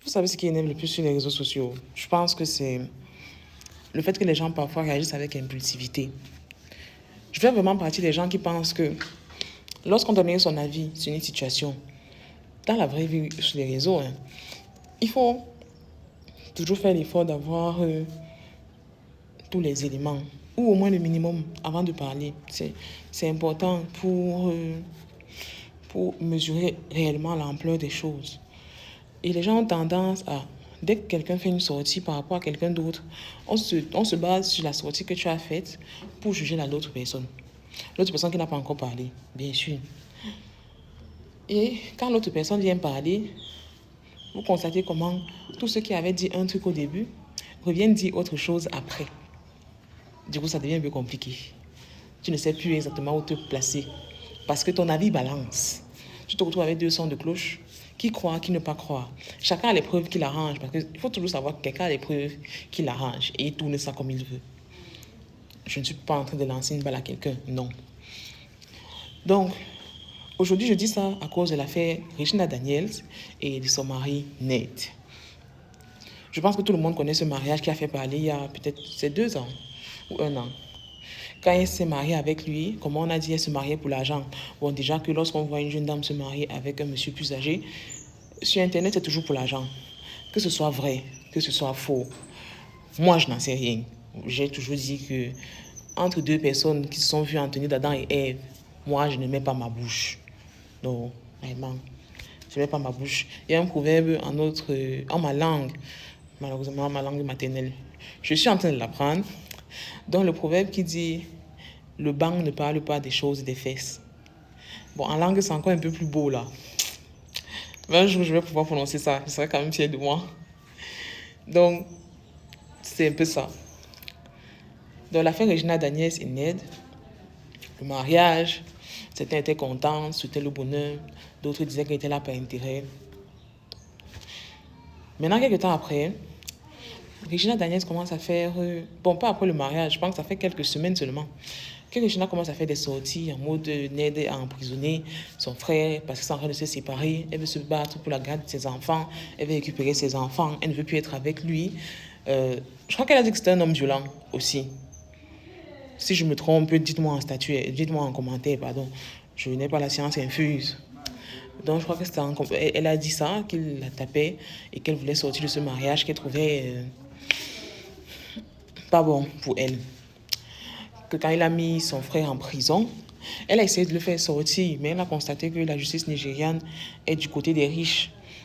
Vous savez ce qui énerve le plus sur les réseaux sociaux? Je pense que c'est le fait que les gens parfois réagissent avec impulsivité. Je fais vraiment partie des gens qui pensent que lorsqu'on donne son avis sur une situation, dans la vraie vie, sur les réseaux, il faut toujours faire l'effort d'avoir tous les éléments, ou au moins le minimum avant de parler. C'est important pour mesurer réellement l'ampleur des choses. Et les gens ont tendance à, dès que quelqu'un fait une sortie par rapport à quelqu'un d'autre, on se base sur la sortie que tu as faite pour juger l'autre personne. L'autre personne qui n'a pas encore parlé, bien sûr. Et quand l'autre personne vient parler, vous constatez comment tous ceux qui avaient dit un truc au début reviennent dire autre chose après. Du coup, ça devient un peu compliqué. Tu ne sais plus exactement où te placer parce que ton avis balance. Tu te retrouves avec deux sons de cloche. Qui croit, qui ne pas croire. Chacun a les preuves qui l'arrangent parce qu'il faut toujours savoir que quelqu'un a les preuves qui l'arrangent et il tourne ça comme il veut. Je ne suis pas en train de lancer une balle à quelqu'un, non. Donc, aujourd'hui, je dis ça à cause de l'affaire Regina Daniels et de son mari Ned. Je pense que tout le monde connaît ce mariage qui a fait parler il y a peut-être 2 ans ou 1 an. Quand elle s'est mariée avec lui, comme on a dit, elle se mariait pour l'argent. Bon, déjà que lorsqu'on voit une jeune dame se marier avec un monsieur plus âgé, sur Internet, c'est toujours pour l'argent. Que ce soit vrai, que ce soit faux. Moi, je n'en sais rien. J'ai toujours dit que entre deux personnes qui se sont vues en tenue d'Adam et Ève, moi, je ne mets pas ma bouche. Non, vraiment. Je ne mets pas ma bouche. Il y a un proverbe en ma langue, malheureusement, ma langue maternelle. Je suis en train de l'apprendre. Donc, le proverbe qui dit « Le banc ne parle pas des choses des fesses ». Bon, en langue, c'est encore un peu plus beau, là. Mais un jour, je vais pouvoir prononcer ça. Je serai quand même fière de moi. Donc, c'est un peu ça. Dans l'affaire Regina Daniels et Ned, le mariage, certains étaient contents, souhaitaient le bonheur. D'autres disaient qu'ils étaient là par intérêt. Maintenant, quelques temps après, Regina Daniels commence à faire... Bon, pas après le mariage, je pense que ça fait quelques semaines seulement. Que Regina commence à faire des sorties en mode Ned a emprisonné son frère parce qu'ils sont en train de se séparer. Elle veut se battre pour la garde de ses enfants. Elle veut récupérer ses enfants. Elle ne veut plus être avec lui. Je crois qu'elle a dit que c'était un homme violent aussi. Si je me trompe, dites-moi en statut, dites-moi en commentaire, pardon. Je n'ai pas la science infuse. Donc, je crois que elle a dit ça, qu'il la tapait et qu'elle voulait sortir de ce mariage qu'elle trouvait pas bon pour elle. Que quand il a mis son frère en prison, elle a essayé de le faire sortir, mais elle a constaté que la justice nigériane est du côté des riches.